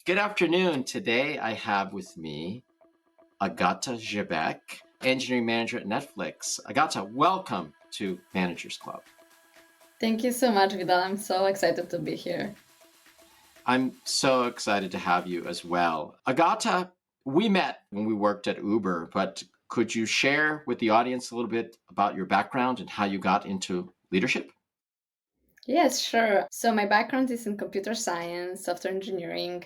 Good afternoon. Today I have with me Agata Grzybek, engineering manager at Netflix. Agata, welcome to Managers Club. Thank you so much, Vidal. I'm so excited to be here. I'm so excited to have you as well. Agata, we met when we worked at Uber, but could you share with the audience a little bit about your background and how you got into leadership? Yes, sure. So my background is in computer science, software engineering.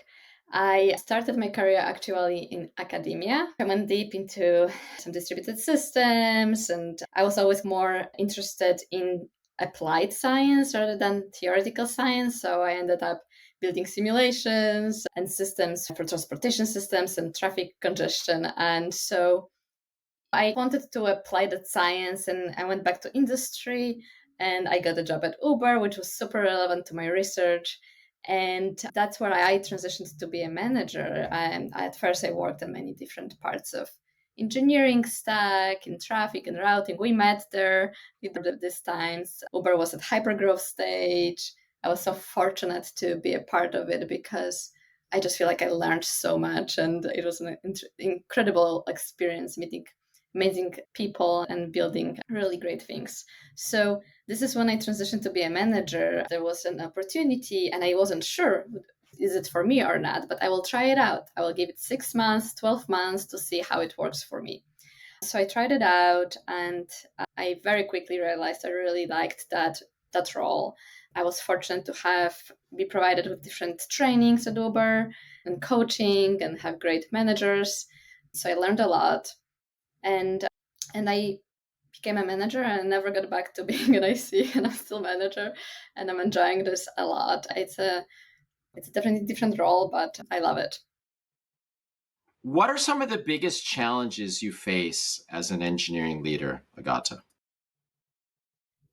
I started my career actually in academia. I went deep into some distributed systems, and I was always more interested in applied science rather than theoretical science. So I ended up building simulations and systems for transportation systems and traffic congestion. And so I wanted to apply that science and I went back to industry and I got a job at Uber, which was super relevant to my research. And that's where I transitioned to be a manager. And at first, I worked on many different parts of engineering stack, in traffic and routing. We met there at these times. Uber was at hypergrowth stage. I was so fortunate to be a part of it because I just feel like I learned so much and it was an incredible experience meeting amazing people and building really great things. So this is when I transitioned to be a manager. There was an opportunity and I wasn't sure is it for me or not, but I will try it out. I will give it 6 months, 12 months to see how it works for me. So I tried it out and I very quickly realized I really liked that role. I was fortunate to be provided with different trainings at Uber and coaching and have great managers. So I learned a lot and I became a manager and I never got back to being an IC and I'm still manager and I'm enjoying this a lot. It's a definitely different role, but I love it. What are some of the biggest challenges you face as an engineering leader, Agata?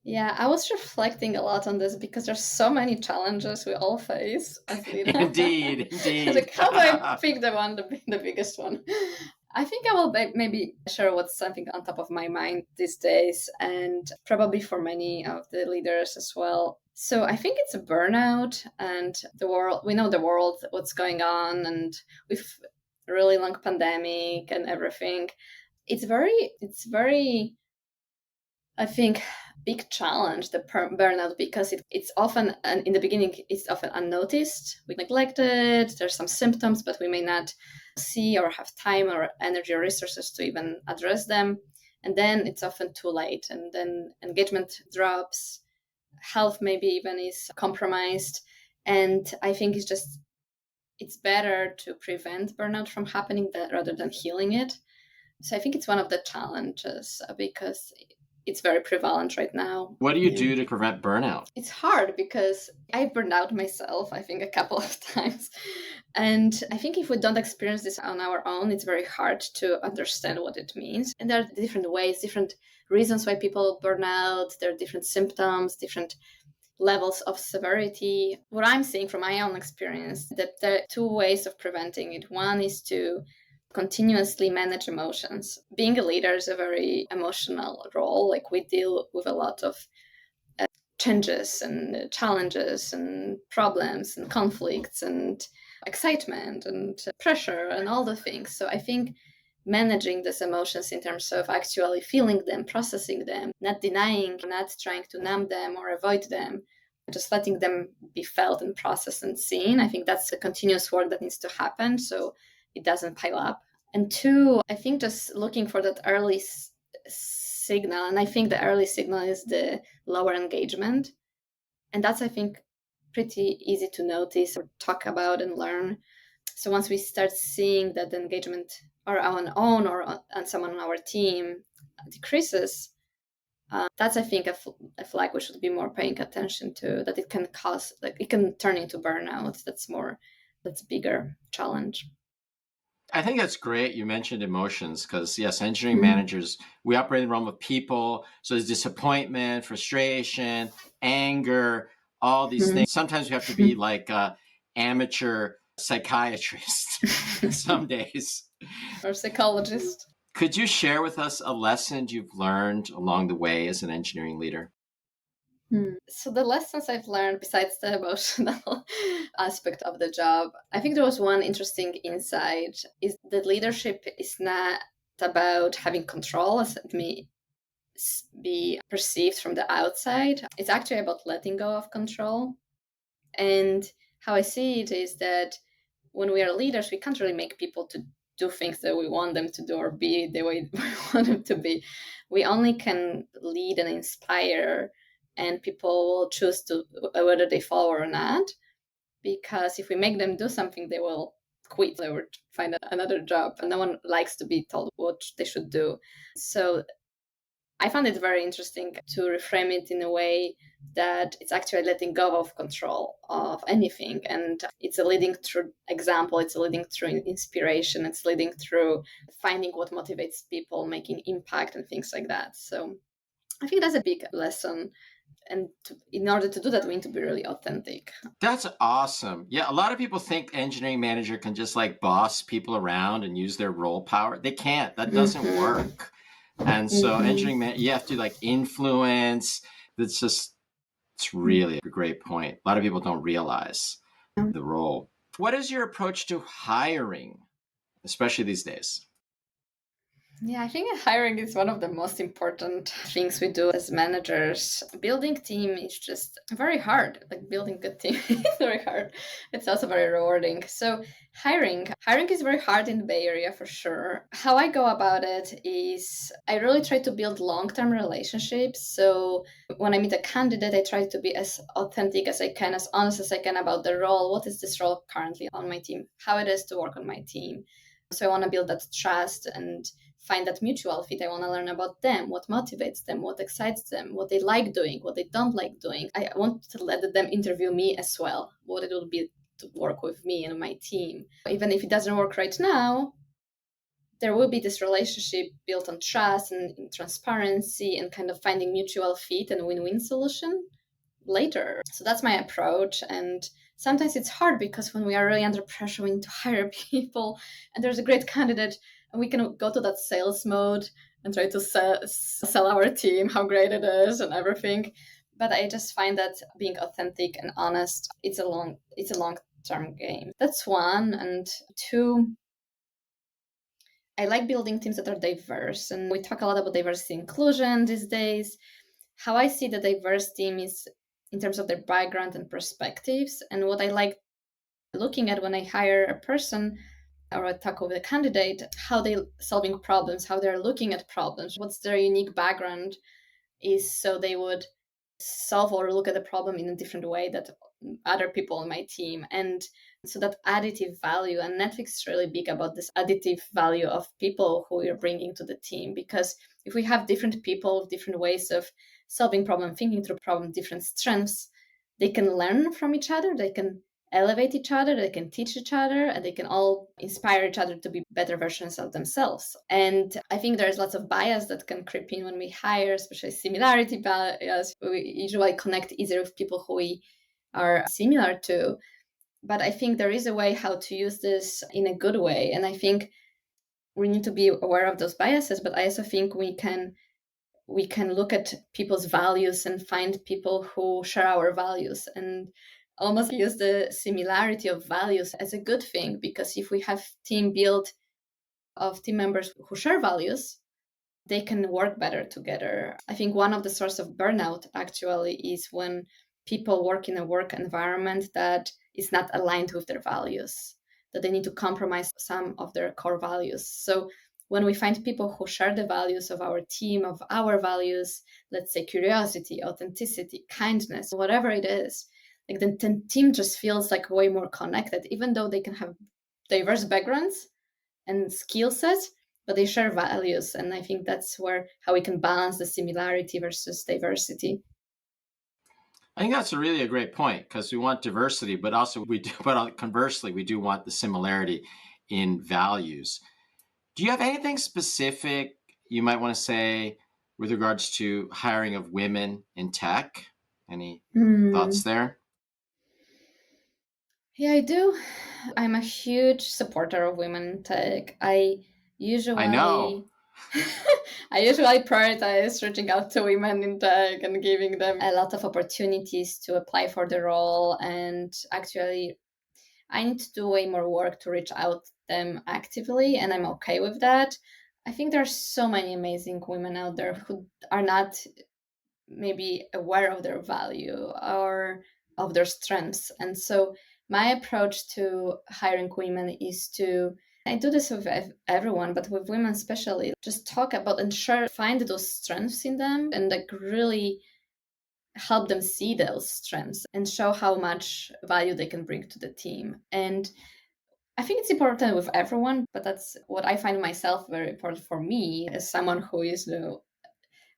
Yeah, I was reflecting a lot on this because there's so many challenges we all face as leaders. Indeed, indeed. Like, how do I pick the biggest one? I think I will maybe share what's something on top of my mind these days, and probably for many of the leaders as well. So I think it's a burnout, and the world. We know the world, what's going on, and with a really long pandemic and everything. It's very I think big challenge the burnout because it's often and in the beginning it's often unnoticed. We neglect it. There's some symptoms, but we may not see or have time or energy or resources to even address them. And then it's often too late, and then engagement drops. Health maybe even is compromised, and I think it's better to prevent burnout from happening rather than healing it. So I think it's one of the challenges because it's very prevalent right now. What do you do to prevent burnout? It's hard because I've burned out myself, I think, a couple of times. And I think if we don't experience this on our own, it's very hard to understand what it means. And there are different ways, different reasons why people burn out. There are different symptoms, different levels of severity. What I'm seeing from my own experience, that there are two ways of preventing it. One is to continuously manage emotions. Being a leader is a very emotional role. Like we deal with a lot of changes and challenges and problems and conflicts and excitement and pressure and all the things. So I think managing these emotions in terms of actually feeling them, processing them, not denying, not trying to numb them or avoid them, just letting them be felt and processed and seen. I think that's a continuous work that needs to happen so it doesn't pile up. And two, I think just looking for that early signal. And I think the early signal is the lower engagement. And that's, I think, pretty easy to notice or talk about and learn. So once we start seeing that the engagement or on our own or on someone on our team decreases, that's, I think, a flag we should be more paying attention to, that it can cause, like it can turn into burnout. That's a bigger challenge. I think that's great. You mentioned emotions because, yes, engineering managers, we operate in the realm of people. So there's disappointment, frustration, anger, all these things. Sometimes we have to be like amateur psychiatrist some days. Or psychologist. Could you share with us a lesson you've learned along the way as an engineering leader? So the lessons I've learned, besides the emotional aspect of the job, I think there was one interesting insight: is that leadership is not about having control, as it may be perceived from the outside. It's actually about letting go of control. And how I see it is that when we are leaders, we can't really make people to do things that we want them to do or be the way we want them to be. We only can lead and inspire, and people will choose to whether they follow or not. Because if we make them do something, they will quit. They would find another job, and no one likes to be told what they should do. So I found it very interesting to reframe it in a way that it's actually letting go of control of anything. And it's a leading through example, it's a leading through inspiration, it's leading through finding what motivates people, making impact, and things like that. So I think that's a big lesson. And in order to do that, we need to be really authentic. That's awesome. Yeah, a lot of people think engineering manager can just like boss people around and use their role power. They can't. That doesn't Mm-hmm. work. And so Mm-hmm. engineering man, you have to like influence. That's just it's really a great point. A lot of people don't realize the role. What is your approach to hiring, especially these days? Yeah, I think hiring is one of the most important things we do as managers. Building team is just very hard. Like building a team is very hard. It's also very rewarding. So hiring is very hard in the Bay Area for sure. How I go about it is I really try to build long-term relationships. So when I meet a candidate, I try to be as authentic as I can, as honest as I can about the role. What is this role currently on my team? How it is to work on my team. So I want to build that trust and find that mutual fit. I want to learn about them, what motivates them, what excites them, what they like doing, what they don't like doing. I want to let them interview me as well, what it will be to work with me and my team. Even if it doesn't work right now, there will be this relationship built on trust and transparency and kind of finding mutual fit and win-win solution later. So that's my approach. And sometimes it's hard because when we are really under pressure, we need to hire people, and there's a great candidate, and we can go to that sales mode and try to sell our team how great it is and everything. But I just find that being authentic and honest, it's a long term game. That's one. And two, I like building teams that are diverse. And we talk a lot about diversity and inclusion these days. How I see the diverse team is in terms of their background and perspectives. And what I like looking at when I hire a person or I talk with a candidate, how they solving problems, how they're looking at problems, what's their unique background is, so they would solve or look at the problem in a different way that other people on my team. And so that additive value, and Netflix is really big about this additive value of people who you're bringing to the team. Because if we have different people with different ways of solving problem, thinking through problem, different strengths, they can learn from each other, they can elevate each other, they can teach each other, and they can all inspire each other to be better versions of themselves. And I think there's lots of bias that can creep in when we hire, especially similarity bias. We usually connect easier with people who we are similar to. But I think there is a way how to use this in a good way. And I think we need to be aware of those biases, but I also think we can look at people's values and find people who share our values, and almost use the similarity of values as a good thing. Because if we have team built of team members who share values, they can work better together. I think one of the sources of burnout actually is when people work in a work environment that is not aligned with their values, that they need to compromise some of their core values. So when we find people who share the values of our team, of our values, let's say curiosity, authenticity, kindness, whatever it is, like the team just feels like way more connected, even though they can have diverse backgrounds and skill sets, but they share values. And I think that's where how we can balance the similarity versus diversity. I think that's a great point because we want diversity, but also we do, but conversely, we do want the similarity in values. Do you have anything specific you might want to say with regards to hiring of women in tech? Any thoughts Hmm. there? Yeah, I do. I'm a huge supporter of women in tech. I I usually know. I usually prioritize reaching out to women in tech and giving them a lot of opportunities to apply for the role. And actually, I need to do way more work to reach out to them actively, and I'm okay with that. I think there's so many amazing women out there who are not maybe aware of their value or of their strengths. And so my approach to hiring women is to, I do this with everyone, but with women especially, just talk about and share, find those strengths in them and like really help them see those strengths and show how much value they can bring to the team. And I think it's important with everyone, but that's what I find myself very important for me as someone who is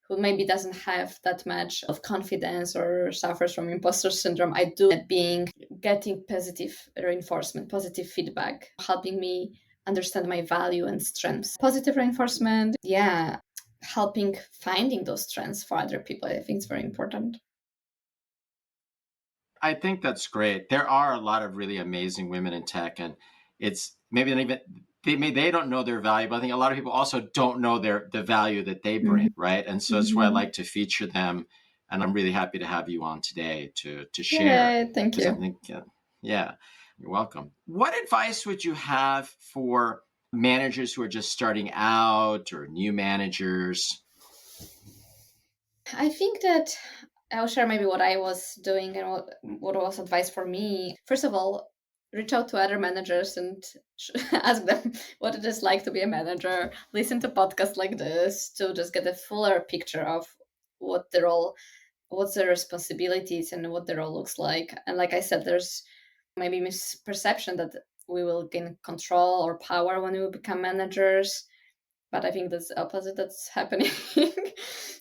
who maybe doesn't have that much of confidence or suffers from imposter syndrome. I do at being getting positive reinforcement, positive feedback, helping me understand my value and strengths. Positive reinforcement, yeah, helping finding those strengths for other people. I think it's very important. I think that's great. There are a lot of really amazing women in tech, and it's maybe not even they don't know their value, but I think a lot of people also don't know the value that they bring, Mhm. right? And so that's why I Mhm. like to feature them, and I'm really happy to have you on today to share Yay, thank because I you. think yeah, you're welcome. What advice would you have for managers who are just starting out or new managers? I think that I'll share maybe what I was doing and what was advice for me. First of all, reach out to other managers and ask them what it is like to be a manager. Listen to podcasts like this to just get a fuller picture of what the role, what's the responsibilities, and what the role looks like. And like I said, there's maybe misperception that we will gain control or power when we become managers, but I think that's the opposite that's happening.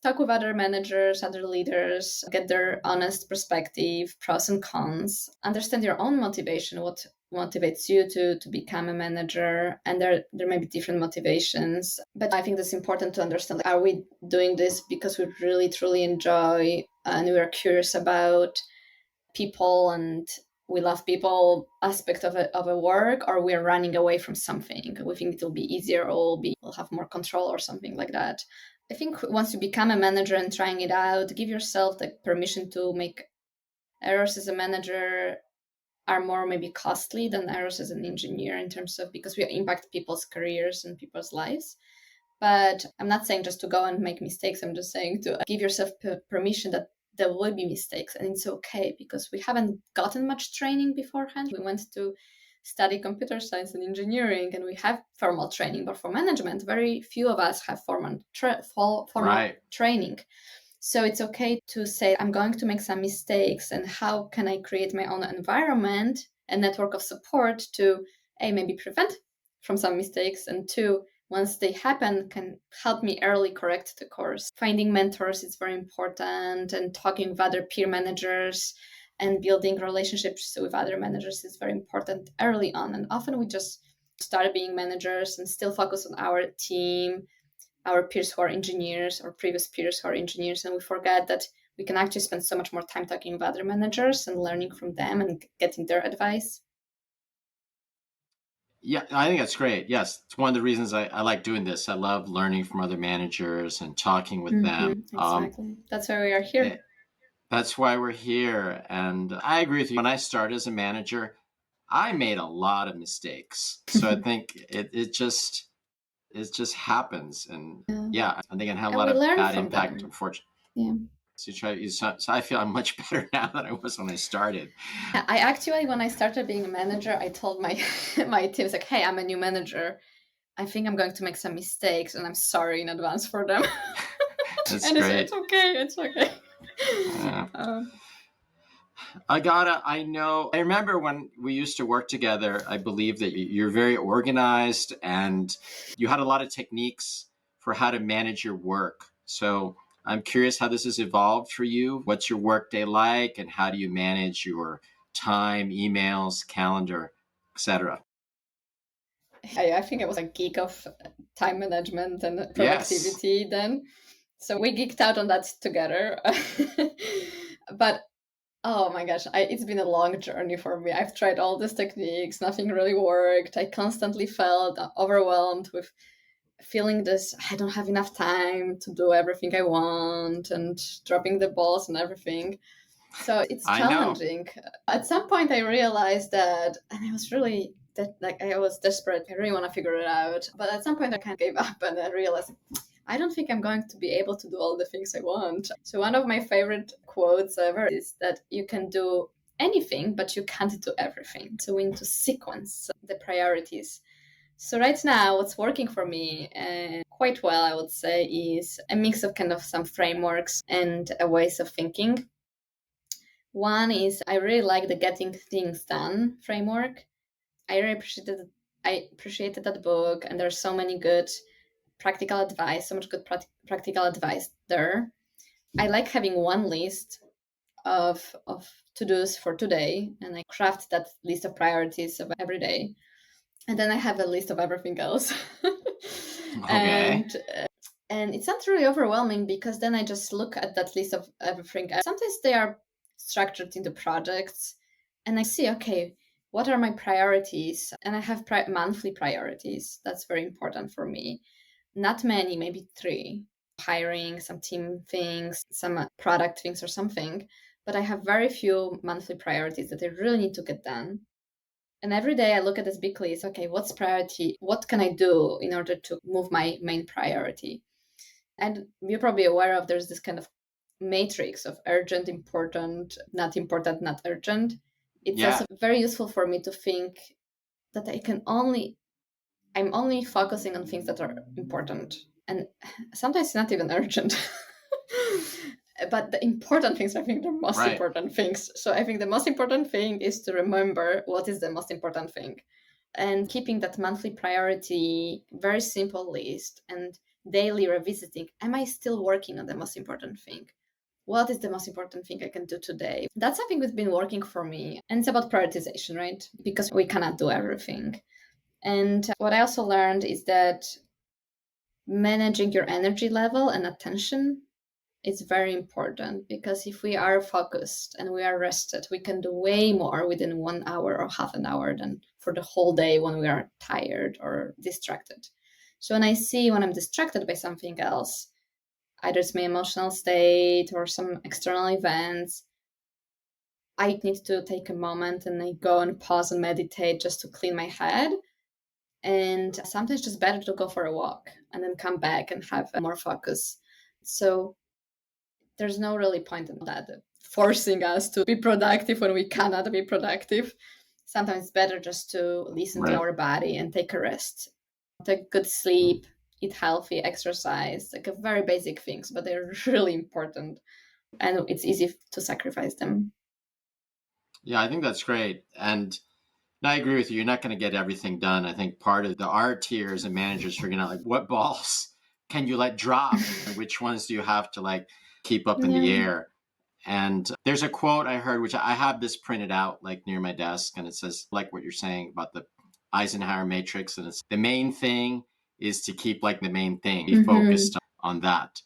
Talk with other managers, other leaders, get their honest perspective, pros and cons, understand your own motivation, what motivates you to become a manager. And there may be different motivations. But I think that's important to understand, like, are we doing this because we really truly enjoy and we are curious about people and we love people aspect of a work, or we're running away from something, we think it will be easier or we'll have more control or something like that. I think once you become a manager and trying it out, give yourself the permission to make errors as a manager are more maybe costly than errors as an engineer, in terms of because we impact people's careers and people's lives. But I'm not saying just to go and make mistakes. I'm just saying to give yourself permission that there will be mistakes and it's okay, because we haven't gotten much training beforehand. We went to study computer science and engineering and we have formal training, but for management, very few of us have formal Right. training. So it's okay to say, I'm going to make some mistakes, and how can I create my own environment and network of support to A, maybe prevent from some mistakes, and two, once they happen, can help me early correct the course. Finding mentors is very important, and talking with other peer managers and building relationships with other managers is very important early on. And often we just start being managers and still focus on our team, our peers who are engineers or previous peers who are engineers, and we forget that we can actually spend so much more time talking with other managers and learning from them and getting their advice. Yeah, I think that's great. Yes, it's one of the reasons I like doing this. I love learning from other managers and talking with them. Exactly. That's why we are here. Eh, that's why we're here. And I agree with you. When I started as a manager, I made a lot of mistakes. So I think it just happens. And Yeah. yeah, I think it had a And lot we of learn bad from impact, them. unfortunately. Yeah. So I feel I'm much better now than I was when I started. I actually, when I started being a manager, I told my my teams like, "Hey, I'm a new manager. I think I'm going to make some mistakes, and I'm sorry in advance for them." That's And it's great. okay. It's okay. Uh, Um, Agata, I remember when we used to work together, I believe that you're very organized and you had a lot of techniques for how to manage your work. So I'm curious how this has evolved for you. What's your workday like and how do you manage your time, emails, calendar, etc.? I think I was a geek of time management and Yes. productivity then. So we geeked out on that together. But oh my gosh, it's been a long journey for me. I've tried all these techniques, nothing really worked. I constantly felt overwhelmed with feeling this, I don't have enough time to do everything I want, and dropping the balls and everything. So it's I know. challenging. At some point, I realized that, and I was really like, I was desperate. I really want to figure it out. But at some point, I kind of gave up, and I realized I don't think I'm going to be able to do all the things I want. So one of my favorite quotes ever is that you can do anything, but you can't do everything. So we need to sequence the priorities. So right now, what's working for me quite well, I would say, is a mix of kind of some frameworks and ways of thinking. One is I really like the Getting Things Done framework. I appreciated that book, and there's so many good practical advice, so much good practical advice there. I like having one list of to-dos for today, and I craft that list of priorities of every day. And then I have a list of everything else. Okay. and and it's not really overwhelming, because then I just look at that list of everything. Sometimes they are structured into projects, and I see, okay, what are my priorities? And I have monthly priorities. That's very important for me. Not many, maybe 3. Hiring, some team things, some product things or something. But I have very few monthly priorities that I really need to get done. And every day I look at this big list. Okay, what's priority? What can I do in order to move my main priority? And you're probably aware of, there's this kind of matrix of urgent, important, not urgent. It's Yeah. also very useful for me to think that I'm only focusing on things that are important. And sometimes it's not even urgent. But the important things, I think, the most Right. important things. So I think the most important thing is to remember what is the most important thing, and keeping that monthly priority very simple list, and daily revisiting, am I still working on the most important thing? What is the most important thing I can do today? That's something that's been working for me. And it's about prioritization, right? Because we cannot do everything. And what I also learned is that managing your energy level and attention is very important, because if we are focused and we are rested, we can do way more within 1 hour or half an hour than for the whole day when we are tired or distracted. So when I'm distracted by something else, either it's my emotional state or some external events, I need to take a moment and I go and pause and meditate just to clean my head. And sometimes just better to go for a walk and then come back and have more focus. So there's no really point in that forcing us to be productive when we cannot be productive. Sometimes it's better just to listen to Right. our body and take a rest, take good sleep, eat healthy, exercise, like a very basic things, but they're really important, and it's easy to sacrifice them. Yeah, I think that's great. And I agree with you. You're not going to get everything done. I think part of the art here as a manager is figuring out like what balls can you let drop and which ones do you have to like keep up in the Yeah. air. And there's a quote I heard, which I have this printed out like near my desk, and it says like what you're saying about the Eisenhower matrix, and it's the main thing is to keep like the main thing, be focused on that.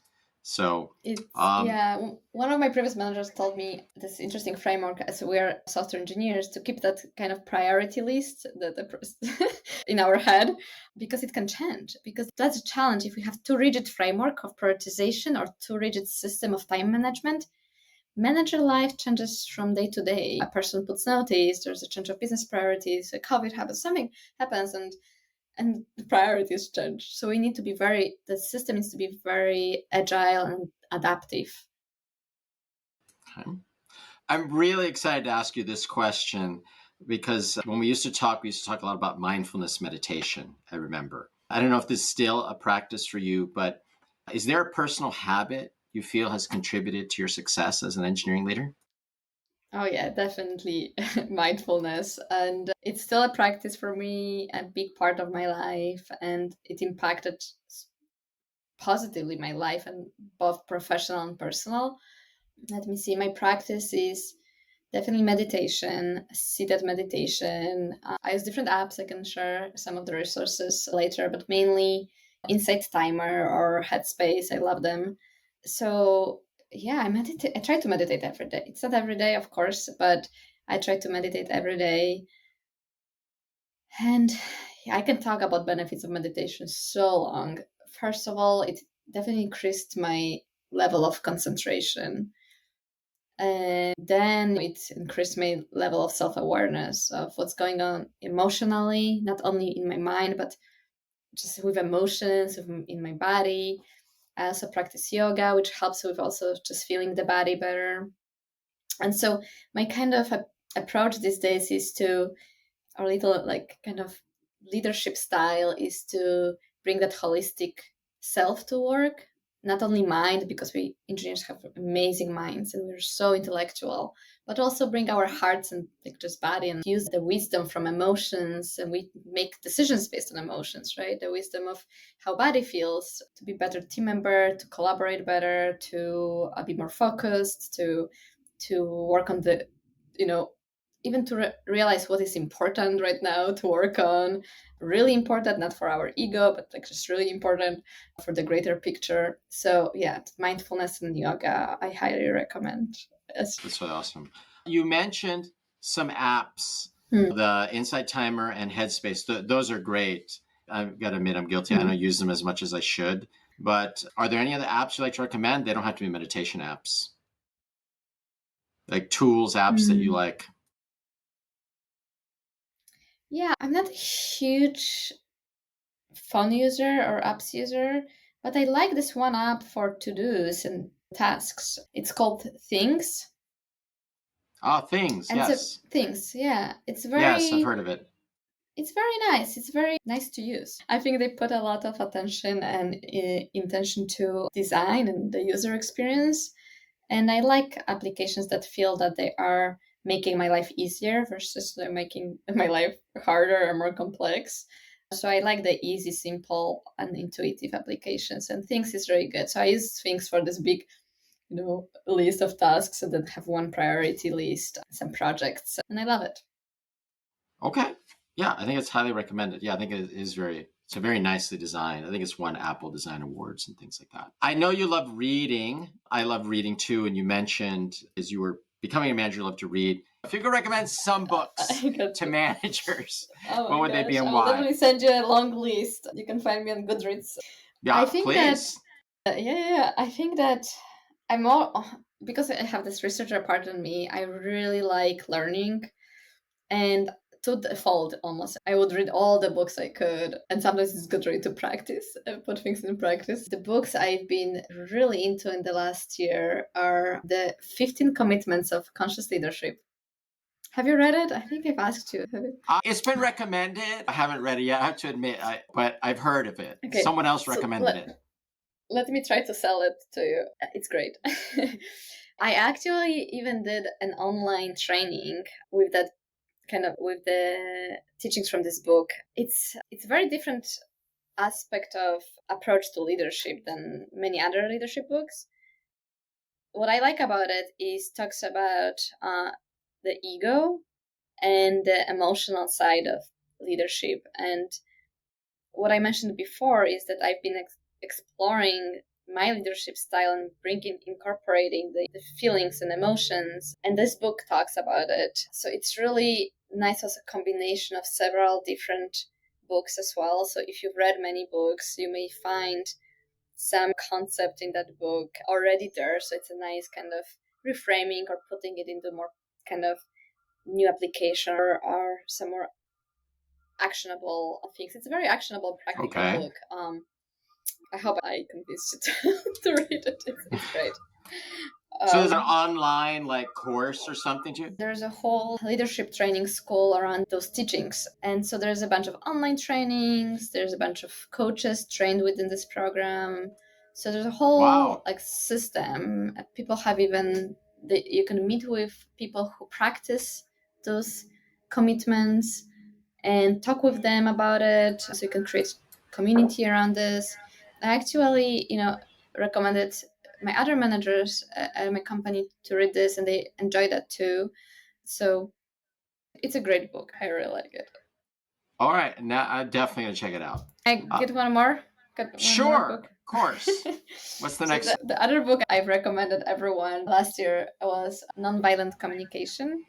So, It's yeah. One of my previous managers told me this interesting framework, as we're software engineers, to keep that kind of priority list in our head, because it can change. Because that's a challenge if we have too rigid framework of prioritization or too rigid system of time management. Manager life changes from day to day. A person puts notice. There's a change of business priorities. A COVID happens. Something happens, and the priorities change. So we need to be the system needs to be very agile and adaptive. okay. I'm really excited to ask you this question because when we used to talk a lot about mindfulness meditation. I remember. I don't know if this is still a practice for you, but is there a personal habit you feel has contributed to your success as an engineering leader? Oh yeah, definitely mindfulness. And it's still a practice for me, a big part of my life, and it impacted positively my life, and both professional and personal. Let me see, my practice is definitely meditation, seated meditation. I use different apps. I can share some of the resources later, but mainly Insight Timer or Headspace. I love them. So yeah, I meditate. I try to meditate every day. It's not every day, of course, but I try to meditate every day. And I can talk about benefits of meditation so long. First of all, it definitely increased my level of concentration. And then it increased my level of self-awareness of what's going on emotionally, not only in my mind, but just with emotions in my body. I also practice yoga, which helps with also just feeling the body better. And so my kind of approach these days is to, our little like kind of leadership style is to bring that holistic self to work, not only mind, because we engineers have amazing minds and we're so intellectual, but also bring our hearts and like just body and use the wisdom from emotions, and we make decisions based on emotions, right? The wisdom of how body feels, to be better team member, to collaborate better, to be more focused, to work on the, you know, even to realize what is important right now to work on, really important, not for our ego, but like just really important for the greater picture. So yeah, mindfulness and yoga, I highly recommend. Yes. That's so awesome. You mentioned some apps, Hmm. the Insight Timer and Headspace. Those are great. I've got to admit, I'm guilty. I don't use them as much as I should. But are there any other apps you like to recommend? They don't have to be meditation apps, like tools, apps that you Hmm. like. Yeah, I'm not a huge phone user or apps user, but I like this one app for to-dos and tasks. It's called Things. Oh, Things. And so Yes. Things, yeah, Yes, I've heard of it. it's very nice. It's very nice to use. I think they put a lot of attention and intention to design and the user experience. And I like applications that feel that they are making my life easier versus they're making my life harder or more complex. So I like the easy, simple, and intuitive applications. And Things is really good. So I use Things for this big, list of tasks and then have one priority list, some projects, and I love it. Okay. Yeah, I think it's highly recommended. Yeah, I think it is it's a very nicely designed. I think it's won Apple Design Awards and things like that. I know you love reading. I love reading too. And you mentioned as you were becoming a manager, you love to read. If you could recommend some books I got to you. managers, Oh what my would they be gosh, and I will why? definitely send you a long list. You can find me on Goodreads. I Yeah, think that, please. yeah, I think that I'm more, because I have this researcher part in me, I really like learning. And to default, almost, I would read all the books I could. And sometimes it's good really to practice, put things in practice. The books I've been really into in the last year are the 15 Commitments of Conscious Leadership. Have you read it? I think I've asked you. Have you? It's been recommended. I haven't read it yet. I have to admit, but I've heard of it. Okay, Someone else so recommended it. let me try to sell it to you. It's great. I actually even did an online training with that kind of with the teachings from this book. It's a very different aspect of approach to leadership than many other leadership books. What I like about it is talks about the ego and the emotional side of leadership. And what I mentioned before is that I've been exploring my leadership style and incorporating the feelings and emotions. And this book talks about it. So it's really nice as a combination of several different books as well. So if you've read many books, you may find some concept in that book already there. So it's a nice kind of reframing or putting it into more kind of new application or some more actionable things. It's a very actionable, practical Okay. book. I hope I convinced you to read it. It's great. So there's an Um, online like course or something too? there's a whole leadership training school around those teachings. And so there's a bunch of online trainings, there's a bunch of coaches trained within this program. So there's a whole Wow. like system. People have even you can meet with people who practice those commitments and talk with them about it, so you can create community around this. I actually recommended my other managers at my company to read this, and they enjoy that too. So it's a great book. I really like it. All right. Now I'm definitely gonna check it out. I Uh, get one more. Got one more sure, book. of course. What's the So next? the other book I've recommended everyone last year was Nonviolent Communication.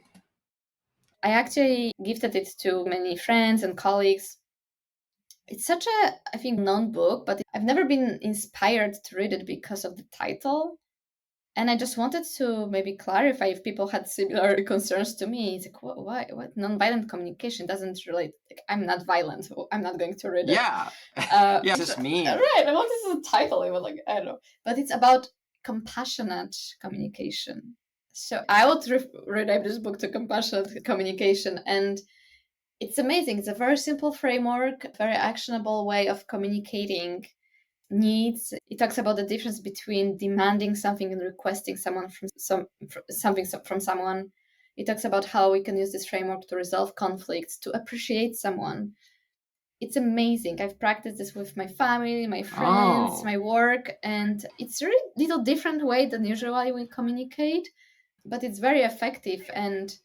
I actually gifted it to many friends and colleagues. It's such a, I think, known book, but I've never been inspired to read it because of the title. And I just wanted to maybe clarify if people had similar concerns to me. It's like, why? What? Nonviolent communication doesn't relate. Like, I'm not violent. I'm not going to read it. Yeah. Yeah, this mean. Right. And what is the title? It was like, I don't know. But it's about compassionate communication. So I would rename this book to Compassionate Communication. And it's amazing. It's a very simple framework, very actionable way of communicating needs. It talks about the difference between demanding something and requesting something from someone. It talks about how we can use this framework to resolve conflicts, to appreciate someone. It's amazing. I've practiced this with my family, my friends, my work, and it's a really little different way than usually we communicate, but it's very effective. And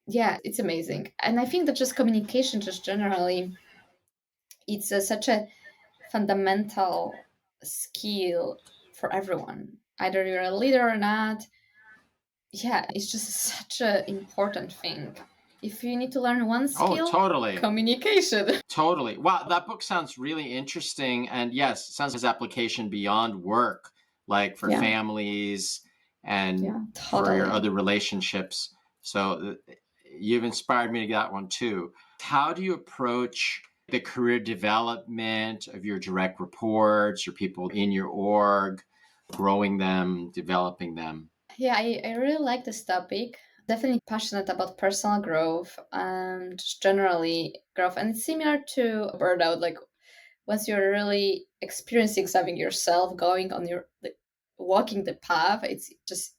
yeah, it's amazing. And I think that just communication, just generally, it's such a fundamental skill for everyone, either you're a leader or not. Yeah, it's just such an important thing. If you need to learn one Oh, skill, totally. communication. Totally. Wow, that book sounds really interesting. And yes, it sounds as application beyond work, like for Yeah, families and yeah, for your totally. other relationships. So you've inspired me to get that one too. How do you approach the career development of your direct reports or people in your org, growing them, developing them? Yeah, I really like this topic. Definitely passionate about personal growth and just generally growth. And it's similar to burnout. Like once you're really experiencing something yourself, going on your like, walking the path, it's just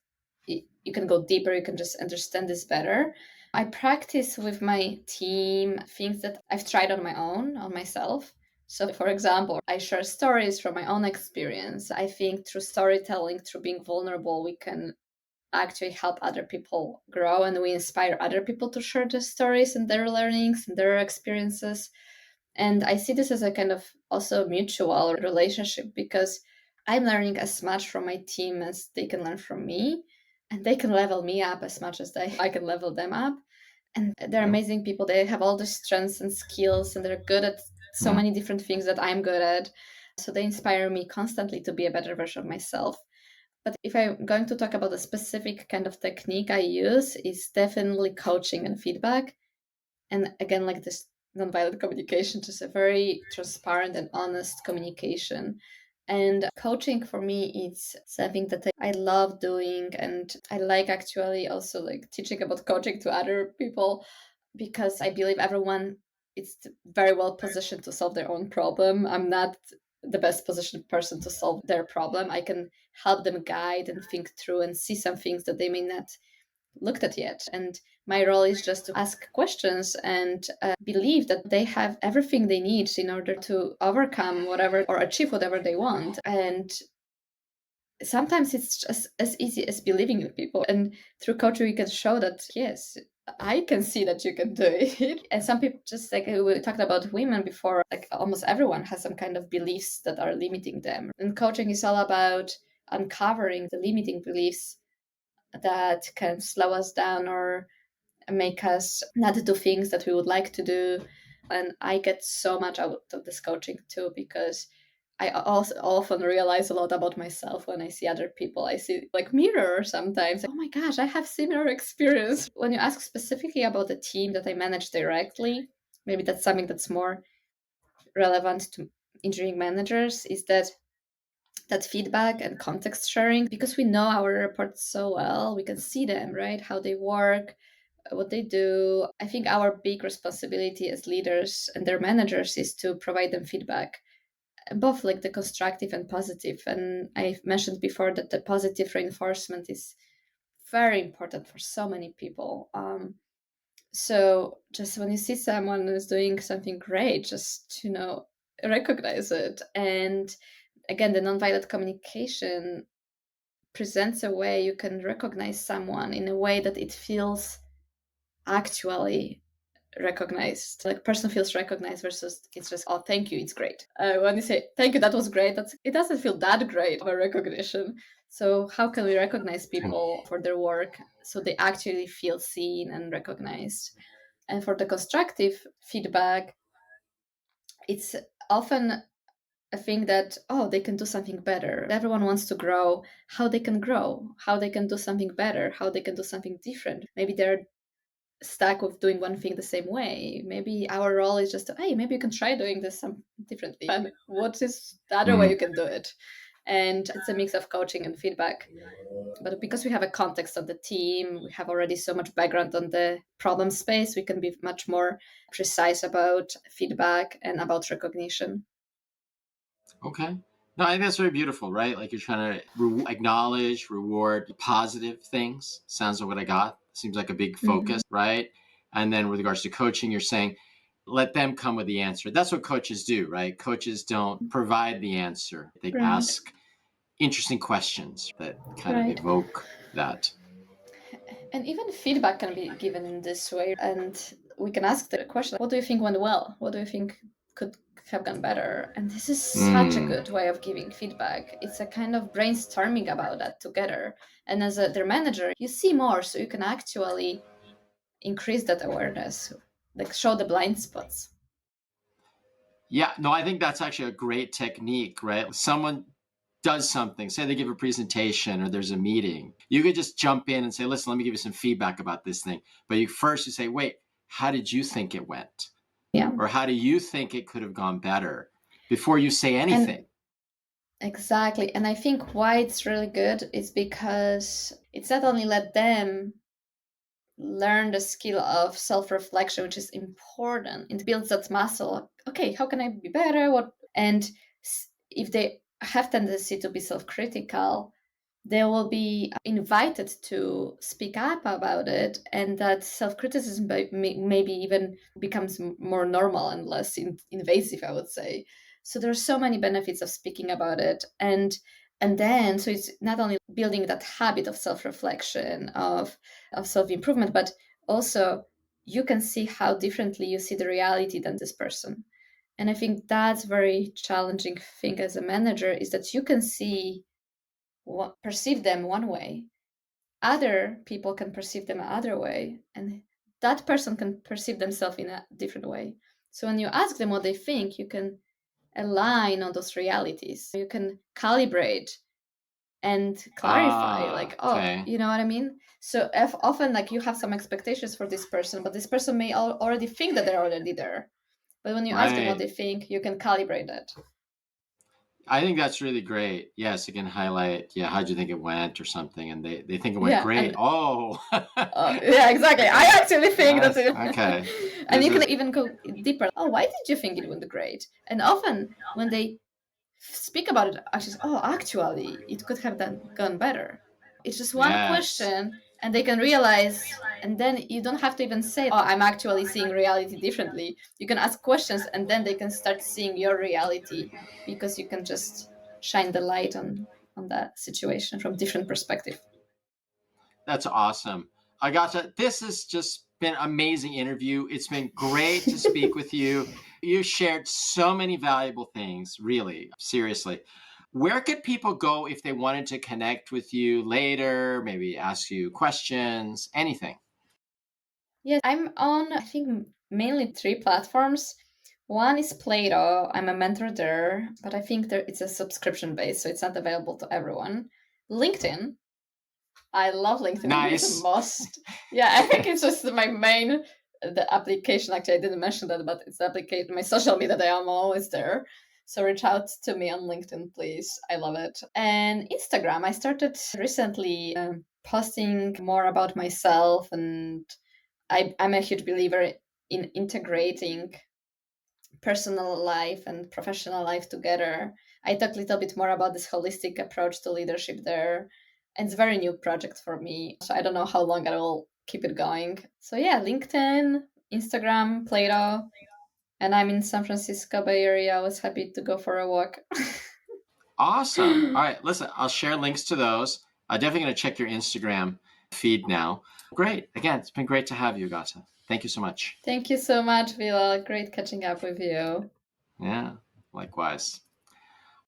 you can go deeper. You can just understand this better. I practice with my team things that I've tried on my own, on myself. So, for example, I share stories from my own experience. I think through storytelling, through being vulnerable, we can actually help other people grow, and we inspire other people to share their stories and their learnings and their experiences. And I see this as a kind of also mutual relationship because I'm learning as much from my team as they can learn from me, and they can level me up as much as I can level them up. And they're amazing people. They have all the strengths and skills, and they're good at so many different things that I'm good at. So they inspire me constantly to be a better version of myself. But if I'm going to talk about a specific kind of technique I use, is definitely coaching and feedback. And again, like this nonviolent communication, just a very transparent and honest communication. And coaching for me is something that I love doing, and I like actually also like teaching about coaching to other people because I believe everyone is very well positioned to solve their own problem. I'm not the best positioned person to solve their problem. I can help them guide and think through and see some things that they may not looked at yet. And my role is just to ask questions and believe that they have everything they need in order to overcome whatever or achieve whatever they want. And sometimes it's just as easy as believing in people. And through coaching, we can show that, yes, I can see that you can do it. And some people, just like we talked about women before, like almost everyone has some kind of beliefs that are limiting them. And coaching is all about uncovering the limiting beliefs that can slow us down or make us not do things that we would like to do. And I get so much out of this coaching too, because I also often realize a lot about myself when I see other people. I see like mirror sometimes. Oh my gosh, I have similar experience. When you ask specifically about the team that I manage directly, maybe that's something that's more relevant to engineering managers, is that feedback and context sharing, because we know our reports so well, we can see them, right? How they work, what they do. I think our big responsibility as leaders and their managers is to provide them feedback, both like the constructive and positive. And I mentioned before that the positive reinforcement is very important for so many people. So just when you see someone who's doing something great, just recognize it. And again, the nonviolent communication presents a way you can recognize someone in a way that it feels actually recognized, like person feels recognized, versus it's just, oh, thank you, it's great. When you say thank you, that was great, it doesn't feel that great of a recognition. So how can we recognize people for their work so they actually feel seen and recognized? And for the constructive feedback, it's often a thing that, oh, they can do something better. Everyone wants to grow. How they can grow, how they can do something better, how they can do something different. Maybe they're stuck with doing one thing the same way. Maybe our role is just, hey, maybe you can try doing this some differently. And what is the other way Mm. you can do it? And it's a mix of coaching and feedback. But because we have a context of the team, we have already so much background on the problem space, we can be much more precise about feedback and about recognition. Okay. No, I think that's very beautiful, right? Like you're trying to acknowledge, reward positive things. Sounds like what I got. Seems like a big Mhm. focus, right? And then with regards to coaching, you're saying let them come with the answer. That's what coaches do, right? Coaches don't provide the answer. They Right, ask interesting questions that kind of right. evoke that. And even feedback can be given in this way. And we can ask the question, what do you think went well? What do you think could have gone better? And this is such a Mm. good way of giving feedback. It's a kind of brainstorming about that together. And as their manager, you see more, so you can actually increase that awareness, like show the blind spots. Yeah, no, I think that's actually a great technique, right? Someone does something, say they give a presentation or there's a meeting. You could just jump in and say, listen, let me give you some feedback about this thing. But you say, wait, how did you think it went? Yeah. Or how do you think it could have gone better before you say anything? And exactly. And I think why it's really good is because it's not only let them learn the skill of self-reflection, which is important. It builds that muscle. Okay, how can I be better? What and if they have tendency to be self-critical, they will be invited to speak up about it, and that self-criticism maybe even becomes more normal and less invasive, I would say. So there's so many benefits of speaking about it, and then so it's not only building that habit of self-reflection, of self-improvement, but also you can see how differently you see the reality than this person. And I think that's very challenging thing as a manager, is that you can see perceive them one way, other people can perceive them another way, and that person can perceive themselves in a different way. So when you ask them what they think, you can align on those realities. You can calibrate and clarify, like, oh, Okay. you know what I mean? So if often, like, you have some expectations for this person, but this person may already think that they're already there. But when you ask them what Right. they think, you can calibrate that. I think that's really great. Yes, you can highlight, yeah, how'd you think it went or something? And they think it went Yeah, great. and Oh, yeah, exactly. I okay. actually think that, Yes. Okay. and This you is can even go deeper. Oh, why did you think it went great? And often when they speak about it, actually, oh, actually, it could have gone better. It's just one yes. question, and they can realize, and then you don't have to even say, oh, I'm actually seeing reality differently. You can ask questions, and then they can start seeing your reality, because you can just shine the light on that situation from different perspective. That's awesome. Agata, this has just been an amazing interview. It's been great to speak with you. You shared so many valuable things, really, seriously. Where could people go if they wanted to connect with you later, maybe ask you questions, anything? Yes, I'm on, I think, mainly three platforms. One is Plato. I'm a mentor there, but I think there it's a subscription base, so it's not available to everyone. LinkedIn. I love LinkedIn. I think it's a Nice. must. Yeah, I think it's just my main the application. Actually, I didn't mention that, but it's the application, my social media that I'm always there. So reach out to me on LinkedIn, please. I love it. And Instagram. I started recently posting more about myself, and I'm a huge believer in integrating personal life and professional life together. I talk a little bit more about this holistic approach to leadership there. And it's a very new project for me. So I don't know how long I will keep it going. So yeah, LinkedIn, Instagram, Plato. And I'm in San Francisco Bay Area. I was happy to go for a walk. Awesome. All right. Listen, I'll share links to those. I'm definitely going to check your Instagram feed now. Great. Again, it's been great to have you, Agata. Thank you so much. Thank you so much, Vila. Great catching up with you. Yeah, likewise.